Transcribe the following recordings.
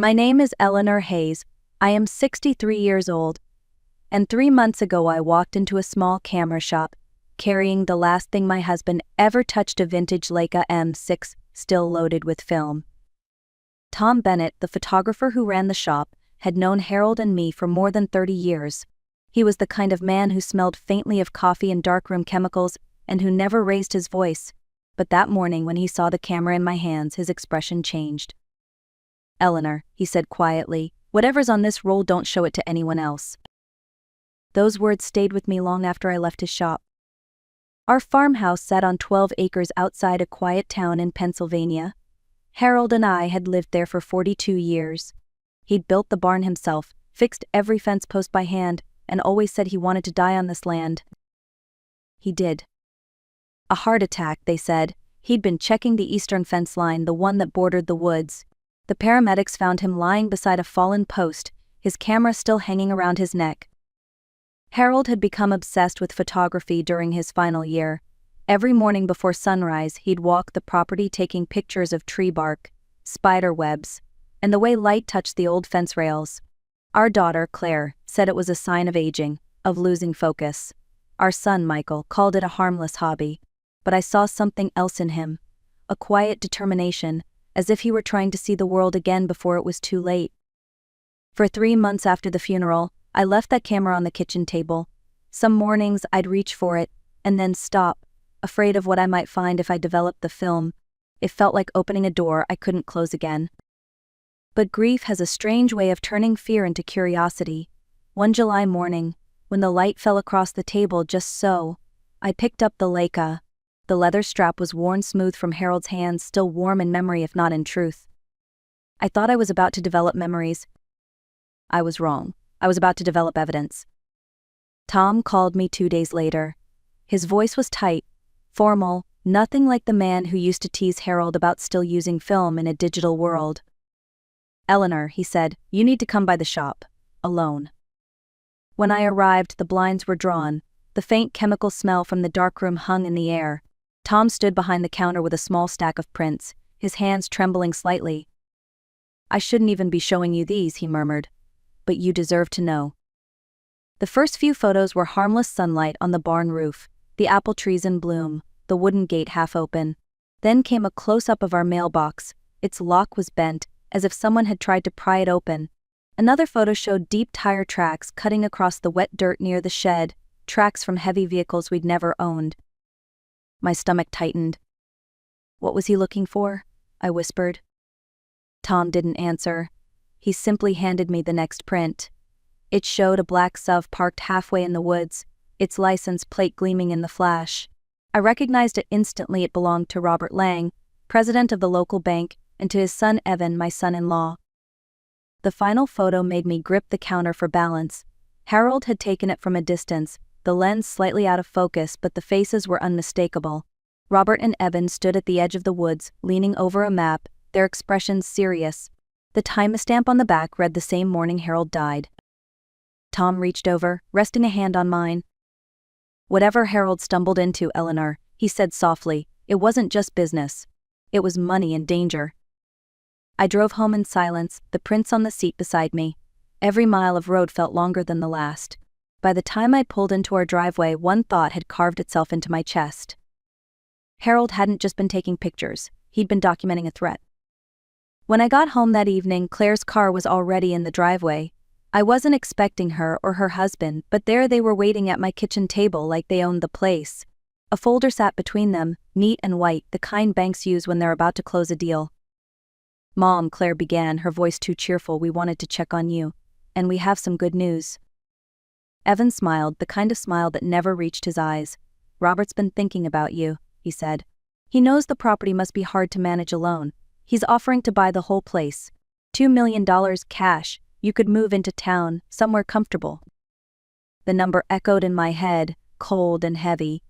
My name is Eleanor Hayes. I am 63 years old. And 3 months ago I walked into a small camera shop, carrying the last thing my husband ever touched, a vintage Leica M6, still loaded with film. Tom Bennett, the photographer who ran the shop, had known Harold and me for more than 30 years. He was the kind of man who smelled faintly of coffee and darkroom chemicals, and who never raised his voice. But that morning when he saw the camera in my hands, his expression changed. "Eleanor," he said quietly, "whatever's on this roll, don't show it to anyone else." Those words stayed with me long after I left his shop. Our farmhouse sat on 12 acres outside a quiet town in Pennsylvania. Harold and I had lived there for 42 years. He'd built the barn himself, fixed every fence post by hand, and always said he wanted to die on this land. He did. A heart attack, they said. He'd been checking the eastern fence line, the one that bordered the woods. The paramedics found him lying beside a fallen post, his camera still hanging around his neck. Harold had become obsessed with photography during his final year. Every morning before sunrise, he'd walk the property taking pictures of tree bark, spider webs, and the way light touched the old fence rails. Our daughter, Claire, said it was a sign of aging, of losing focus. Our son, Michael, called it a harmless hobby. But I saw something else in him, a quiet determination, as if he were trying to see the world again before it was too late. For 3 months after the funeral, I left that camera on the kitchen table. Some mornings I'd reach for it, and then stop, afraid of what I might find if I developed the film. It felt like opening a door I couldn't close again. But grief has a strange way of turning fear into curiosity. One July morning, when the light fell across the table just so, I picked up the Leica. The leather strap was worn smooth from Harold's hands, still warm in memory if not in truth. I thought I was about to develop memories. I was wrong. I was about to develop evidence. Tom called me 2 days later. His voice was tight, formal, nothing like the man who used to tease Harold about still using film in a digital world. "Eleanor," he said, "you need to come by the shop, alone." When I arrived, the blinds were drawn. The faint chemical smell from the darkroom hung in the air. Tom stood behind the counter with a small stack of prints, his hands trembling slightly. "I shouldn't even be showing you these," he murmured. "But you deserve to know." The first few photos were harmless sunlight on the barn roof, the apple trees in bloom, the wooden gate half open. Then came a close-up of our mailbox. Its lock was bent, as if someone had tried to pry it open. Another photo showed deep tire tracks cutting across the wet dirt near the shed, tracks from heavy vehicles we'd never owned. My stomach tightened. "What was he looking for?" I whispered. Tom didn't answer. He simply handed me the next print. It showed a black SUV parked halfway in the woods, its license plate gleaming in the flash. I recognized it instantly. It belonged to Robert Lang, president of the local bank, and to his son Evan, my son-in-law. The final photo made me grip the counter for balance. Harold had taken it from a distance, the lens slightly out of focus, but the faces were unmistakable. Robert and Evan stood at the edge of the woods, leaning over a map, their expressions serious. The timestamp on the back read the same morning Harold died. Tom reached over, resting a hand on mine. "Whatever Harold stumbled into, Eleanor," he said softly, "it wasn't just business. It was money and danger." I drove home in silence, the prints on the seat beside me. Every mile of road felt longer than the last. By the time I pulled into our driveway, one thought had carved itself into my chest. Harold hadn't just been taking pictures, he'd been documenting a threat. When I got home that evening, Claire's car was already in the driveway. I wasn't expecting her or her husband, but there they were waiting at my kitchen table like they owned the place. A folder sat between them, neat and white, the kind banks use when they're about to close a deal. "Mom," Claire began, her voice too cheerful, "we wanted to check on you. And we have some good news." Evan smiled, the kind of smile that never reached his eyes. "Robert's been thinking about you," he said. "He knows the property must be hard to manage alone. He's offering to buy the whole place. $2 million cash. You could move into town, somewhere comfortable." The number echoed in my head, cold and heavy.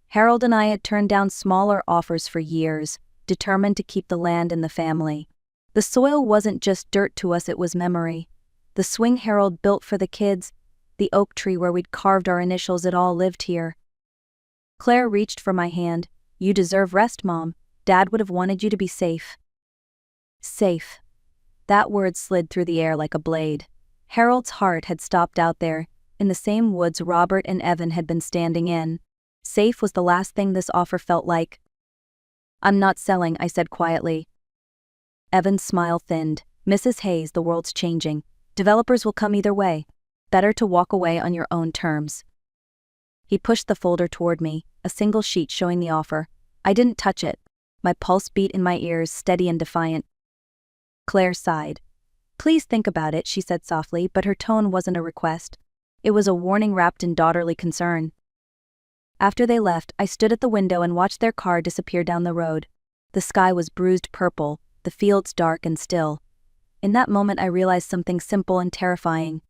Harold and I had turned down smaller offers for years, determined to keep the land in the family. The soil wasn't just dirt to us, it was memory. The swing Harold built for the kids, the oak tree where we'd carved our initials, it all lived here. Claire reached for my hand. "You deserve rest, Mom. Dad would have wanted you to be safe." Safe. That word slid through the air like a blade. Harold's heart had stopped out there, in the same woods Robert and Evan had been standing in. Safe was the last thing this offer felt like. "I'm not selling," I said quietly. Evan's smile thinned. "Mrs. Hayes, the world's changing. Developers will come either way. Better to walk away on your own terms." He pushed the folder toward me, a single sheet showing the offer. I didn't touch it. My pulse beat in my ears, steady and defiant. Claire sighed. "Please think about it," she said softly, but her tone wasn't a request. It was a warning wrapped in daughterly concern. After they left, I stood at the window and watched their car disappear down the road. The sky was bruised purple, the fields dark and still. In that moment I realized something simple and terrifying.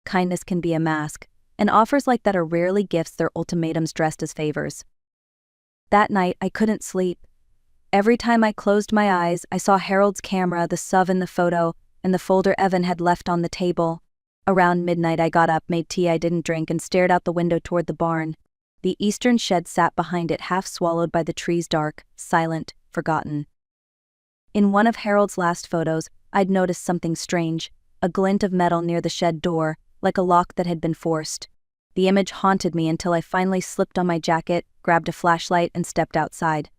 Kindness can be a mask, and offers like that are rarely gifts, they're ultimatums dressed as favors. That night I couldn't sleep. Every time I closed my eyes, I saw Harold's camera, the SUV in the photo, and the folder Evan had left on the table. Around midnight I got up, made tea I didn't drink, and stared out the window toward the barn. The eastern shed sat behind it, half swallowed by the trees, dark, silent, forgotten. In one of Harold's last photos, I'd noticed something strange, a glint of metal near the shed door, like a lock that had been forced. The image haunted me until I finally slipped on my jacket, grabbed a flashlight, and stepped outside.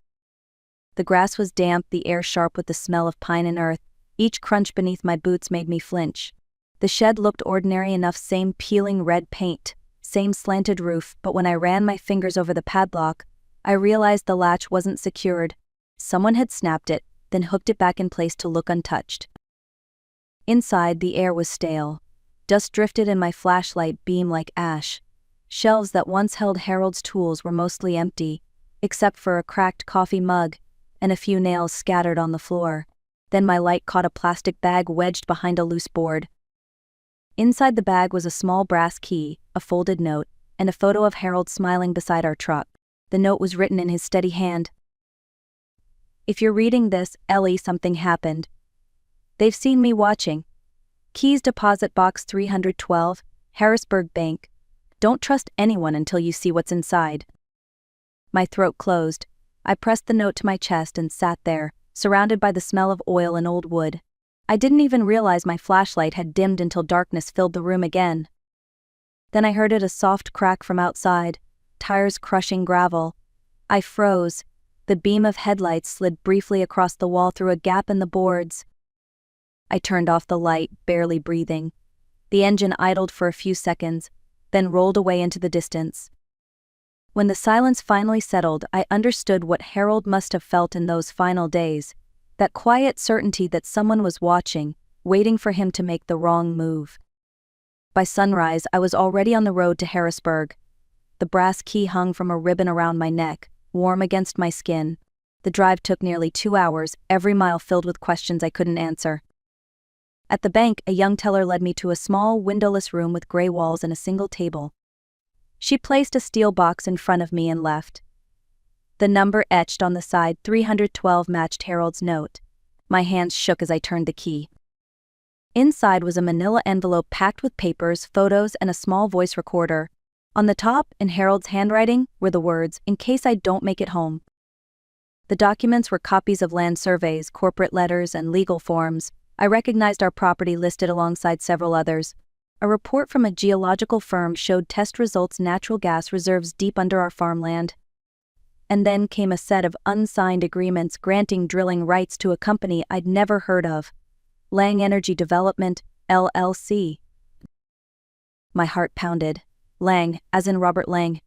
The grass was damp, the air sharp with the smell of pine and earth. Each crunch beneath my boots made me flinch. The shed looked ordinary enough, same peeling red paint, same slanted roof, but when I ran my fingers over the padlock, I realized the latch wasn't secured. Someone had snapped it, then hooked it back in place to look untouched. Inside, the air was stale. Dust drifted in my flashlight beam like ash. Shelves that once held Harold's tools were mostly empty, except for a cracked coffee mug and a few nails scattered on the floor. Then my light caught a plastic bag wedged behind a loose board. Inside the bag was a small brass key, a folded note, and a photo of Harold smiling beside our truck. The note was written in his steady hand. "If you're reading this, Ellie, something happened. They've seen me watching. Keys Deposit Box 312, Harrisburg Bank. Don't trust anyone until you see what's inside." My throat closed. I pressed the note to my chest and sat there, surrounded by the smell of oil and old wood. I didn't even realize my flashlight had dimmed until darkness filled the room again. Then I heard a soft crack from outside, tires crushing gravel. I froze. The beam of headlights slid briefly across the wall through a gap in the boards. I turned off the light, barely breathing. The engine idled for a few seconds, then rolled away into the distance. When the silence finally settled, I understood what Harold must have felt in those final days. That quiet certainty that someone was watching, waiting for him to make the wrong move. By sunrise, I was already on the road to Harrisburg. The brass key hung from a ribbon around my neck, warm against my skin. The drive took nearly 2 hours, every mile filled with questions I couldn't answer. At the bank, a young teller led me to a small, windowless room with gray walls and a single table. She placed a steel box in front of me and left. The number etched on the side, 312, matched Harold's note. My hands shook as I turned the key. Inside was a manila envelope packed with papers, photos, and a small voice recorder. On the top, in Harold's handwriting, were the words, "In case I don't make it home." The documents were copies of land surveys, corporate letters, and legal forms. I recognized our property listed alongside several others. A report from a geological firm showed test results, natural gas reserves deep under our farmland. And then came a set of unsigned agreements granting drilling rights to a company I'd never heard of. Lang Energy Development, LLC. My heart pounded. Lang, as in Robert Lang.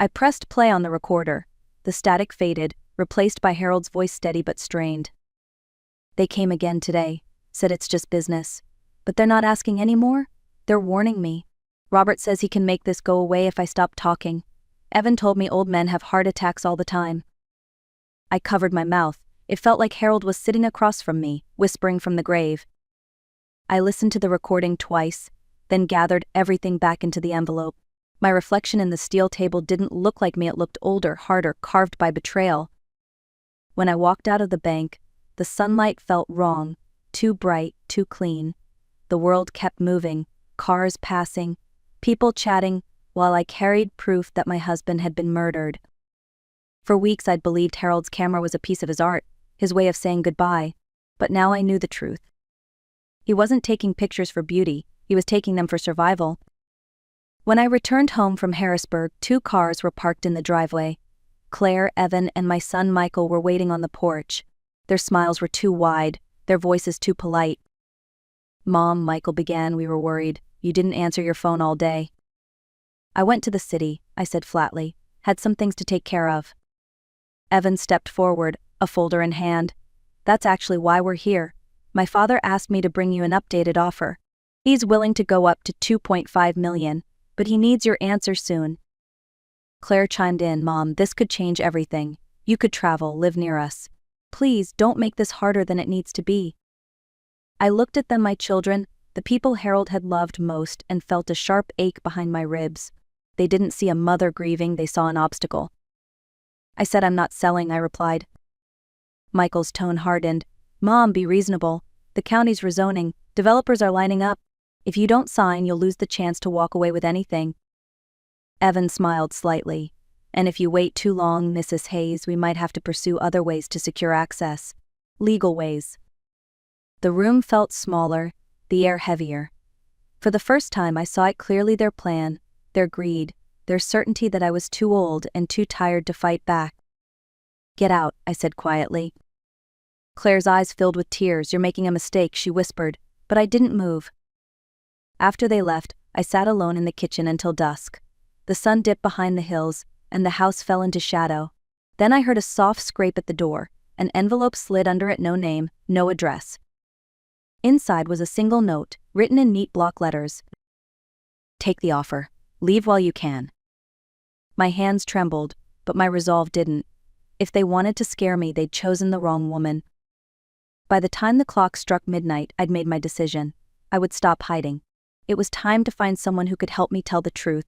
I pressed play on the recorder. The static faded, replaced by Harold's voice, steady but strained. "They came again today, said it's just business. But they're not asking any more? They're warning me. Robert says he can make this go away if I stop talking. Evan told me old men have heart attacks all the time." I covered my mouth. It felt like Harold was sitting across from me, whispering from the grave. I listened to the recording twice, then gathered everything back into the envelope. My reflection in the steel table didn't look like me, it looked older, harder, carved by betrayal. When I walked out of the bank, the sunlight felt wrong, too bright, too clean. The world kept moving, cars passing, people chatting, while I carried proof that my husband had been murdered. For weeks I'd believed Harold's camera was a piece of his art, his way of saying goodbye. But now I knew the truth. He wasn't taking pictures for beauty, he was taking them for survival. When I returned home from Harrisburg, 2 cars were parked in the driveway. Claire, Evan, and my son Michael were waiting on the porch. Their smiles were too wide, their voices too polite. "Mom," Michael began, "we were worried. You didn't answer your phone all day." "I went to the city," I said flatly. "Had some things to take care of." Evan stepped forward, a folder in hand. "That's actually why we're here. My father asked me to bring you an updated offer. He's willing to go up to $2.5 million, but he needs your answer soon." Claire chimed in, "Mom, this could change everything. You could travel, live near us. Please, don't make this harder than it needs to be." I looked at them, my children, the people Harold had loved most, and felt a sharp ache behind my ribs. They didn't see a mother grieving, they saw an obstacle. "I said I'm not selling," I replied. Michael's tone hardened. "Mom, be reasonable. The county's rezoning, developers are lining up. If you don't sign, you'll lose the chance to walk away with anything." Evan smiled slightly. "And if you wait too long, Mrs. Hayes, we might have to pursue other ways to secure access. Legal ways." The room felt smaller, the air heavier. For the first time I saw it clearly, their plan, their greed, their certainty that I was too old and too tired to fight back. "Get out," I said quietly. Claire's eyes filled with tears. "You're making a mistake," she whispered, but I didn't move. After they left, I sat alone in the kitchen until dusk. The sun dipped behind the hills, and the house fell into shadow. Then I heard a soft scrape at the door. An envelope slid under it, no name, no address. Inside was a single note, written in neat block letters. "Take the offer. Leave while you can." My hands trembled, but my resolve didn't. If they wanted to scare me, they'd chosen the wrong woman. By the time the clock struck midnight, I'd made my decision. I would stop hiding. It was time to find someone who could help me tell the truth.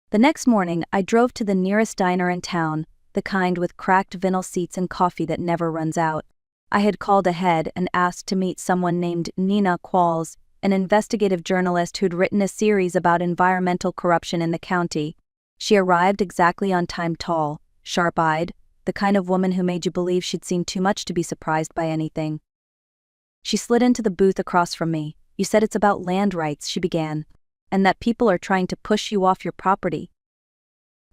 The next morning, I drove to the nearest diner in town, the kind with cracked vinyl seats and coffee that never runs out. I had called ahead and asked to meet someone named Nina Qualls, an investigative journalist who'd written a series about environmental corruption in the county. She arrived exactly on time, tall, sharp-eyed, the kind of woman who made you believe she'd seen too much to be surprised by anything. She slid into the booth across from me. "You said it's about land rights," she began, "and that people are trying to push you off your property."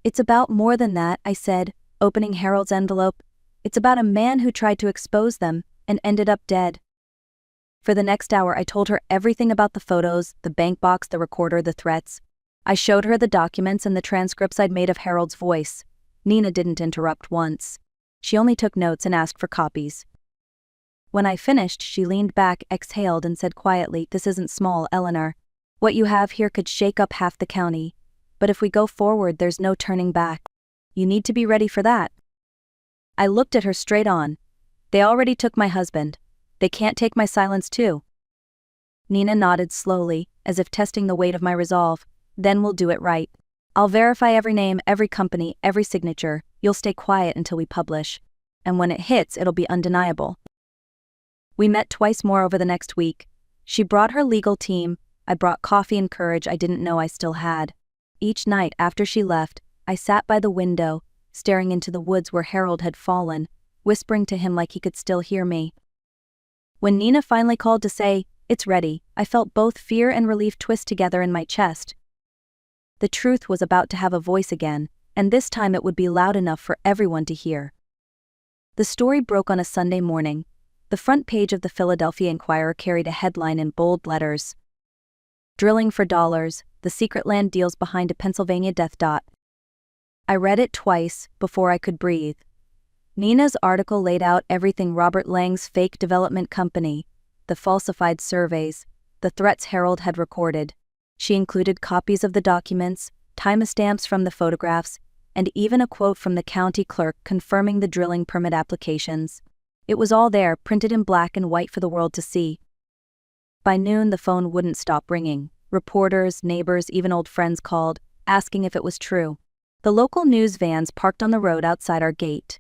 "It's about more than that," I said, opening Harold's envelope. "It's about a man who tried to expose them and ended up dead." For the next hour I told her everything about the photos, the bank box, the recorder, the threats. I showed her the documents and the transcripts I'd made of Harold's voice. Nina didn't interrupt once. She only took notes and asked for copies. When I finished, she leaned back, exhaled, and said quietly, "This isn't small, Eleanor. What you have here could shake up half the county. But if we go forward, there's no turning back. You need to be ready for that." I looked at her straight on. "They already took my husband. They can't take my silence too." Nina nodded slowly, as if testing the weight of my resolve. "Then we'll do it right. I'll verify every name, every company, every signature. You'll stay quiet until we publish. And when it hits, it'll be undeniable." We met twice more over the next week. She brought her legal team. I brought coffee and courage I didn't know I still had. Each night after she left, I sat by the window, staring into the woods where Harold had fallen, whispering to him like he could still hear me. When Nina finally called to say, "It's ready," I felt both fear and relief twist together in my chest. The truth was about to have a voice again, and this time it would be loud enough for everyone to hear. The story broke on a Sunday morning. The front page of the Philadelphia Inquirer carried a headline in bold letters. "Drilling for dollars, the secret land deals behind a Pennsylvania death dot." I read it twice before I could breathe. Nina's article laid out everything: Robert Lang's fake development company, the falsified surveys, the threats Harold had recorded. She included copies of the documents, timestamps from the photographs, and even a quote from the county clerk confirming the drilling permit applications. It was all there, printed in black and white for the world to see. By noon, the phone wouldn't stop ringing. Reporters, neighbors, even old friends called, asking if it was true. The local news vans parked on the road outside our gate.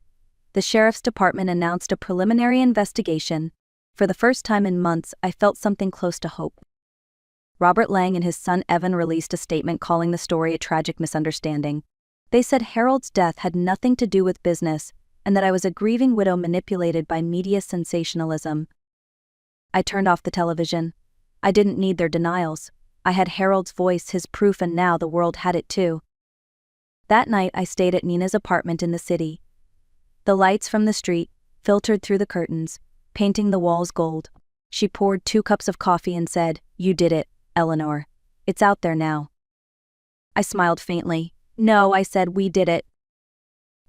The sheriff's department announced a preliminary investigation. For the first time in months, I felt something close to hope. Robert Lang and his son Evan released a statement calling the story a tragic misunderstanding. They said Harold's death had nothing to do with business, and that I was a grieving widow manipulated by media sensationalism. I turned off the television. I didn't need their denials. I had Harold's voice, his proof, and now the world had it too. That night I stayed at Nina's apartment in the city. The lights from the street filtered through the curtains, painting the walls gold. She poured 2 cups of coffee and said, "You did it, Eleanor. It's out there now." I smiled faintly. "No," I said, "we did it."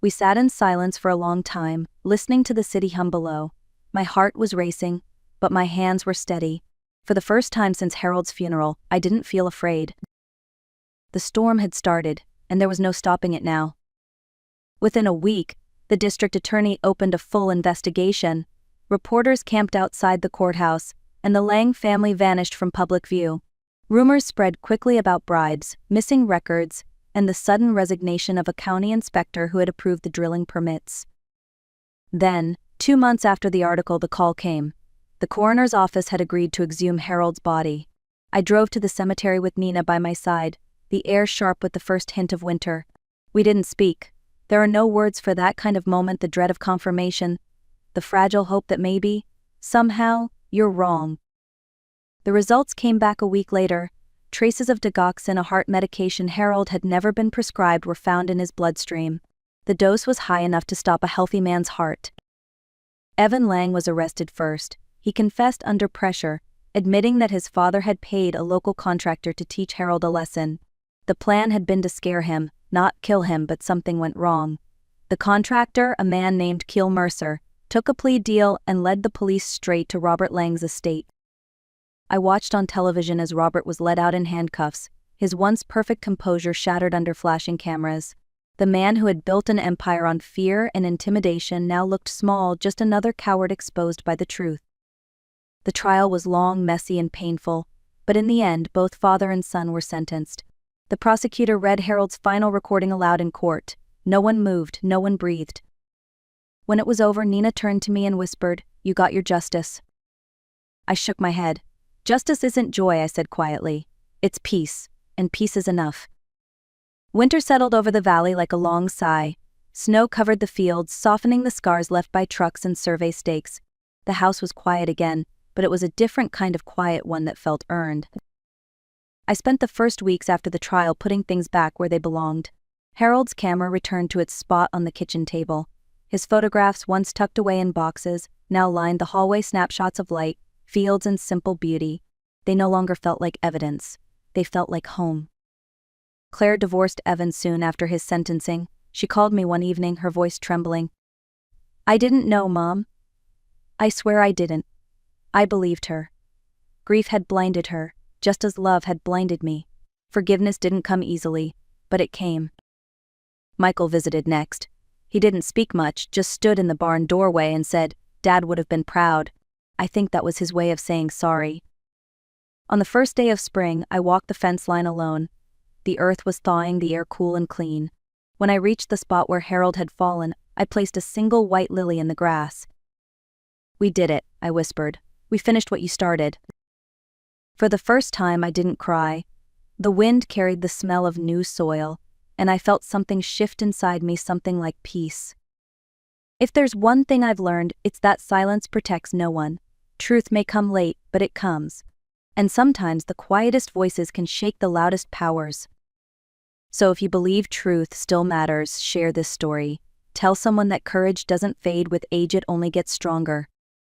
We sat in silence for a long time, listening to the city hum below. My heart was racing, but my hands were steady. For the first time since Harold's funeral, I didn't feel afraid. The storm had started, and there was no stopping it now. Within a week, the district attorney opened a full investigation. Reporters camped outside the courthouse, and the Lang family vanished from public view. Rumors spread quickly about bribes, missing records, and the sudden resignation of a county inspector who had approved the drilling permits. Then, 2 months after the article, the call came. The coroner's office had agreed to exhume Harold's body. I drove to the cemetery with Nina by my side, the air sharp with the first hint of winter. We didn't speak. There are no words for that kind of moment, the dread of confirmation, the fragile hope that maybe, somehow, you're wrong. The results came back a week later. Traces of digoxin, a heart medication Harold had never been prescribed, were found in his bloodstream. The dose was high enough to stop a healthy man's heart. Evan Lang was arrested first. He confessed under pressure, admitting that his father had paid a local contractor to teach Harold a lesson. The plan had been to scare him, not kill him, but something went wrong. The contractor, a man named Keel Mercer, took a plea deal and led the police straight to Robert Lang's estate. I watched on television as Robert was led out in handcuffs, his once perfect composure shattered under flashing cameras. The man who had built an empire on fear and intimidation now looked small, just another coward exposed by the truth. The trial was long, messy, and painful, but in the end, both father and son were sentenced. The prosecutor read Harold's final recording aloud in court. No one moved, no one breathed. When it was over, Nina turned to me and whispered, "You got your justice." I shook my head. "Justice isn't joy," I said quietly. "It's peace, and peace is enough." Winter settled over the valley like a long sigh. Snow covered the fields, softening the scars left by trucks and survey stakes. The house was quiet again, but it was a different kind of quiet, one that felt earned. I spent the first weeks after the trial putting things back where they belonged. Harold's camera returned to its spot on the kitchen table. His photographs, once tucked away in boxes, now lined the hallway, snapshots of light, fields, and simple beauty. They no longer felt like evidence. They felt like home. Claire divorced Evan soon after his sentencing. She called me one evening, her voice trembling. "I didn't know, Mom. I swear I didn't. I believed her. Grief had blinded her, just as love had blinded me. Forgiveness didn't come easily, but it came." Michael visited next. He didn't speak much, just stood in the barn doorway and said, "Dad would have been proud." I think that was his way of saying sorry. On the first day of spring, I walked the fence line alone. The earth was thawing, the air cool and clean. When I reached the spot where Harold had fallen, I placed a single white lily in the grass. "We did it," I whispered. "We finished what you started." For the first time, I didn't cry. The wind carried the smell of new soil, and I felt something shift inside me, something like peace. If there's one thing I've learned, it's that silence protects no one. Truth may come late, but it comes. And sometimes the quietest voices can shake the loudest powers. So if you believe truth still matters, share this story. Tell someone that courage doesn't fade with age, it only gets stronger.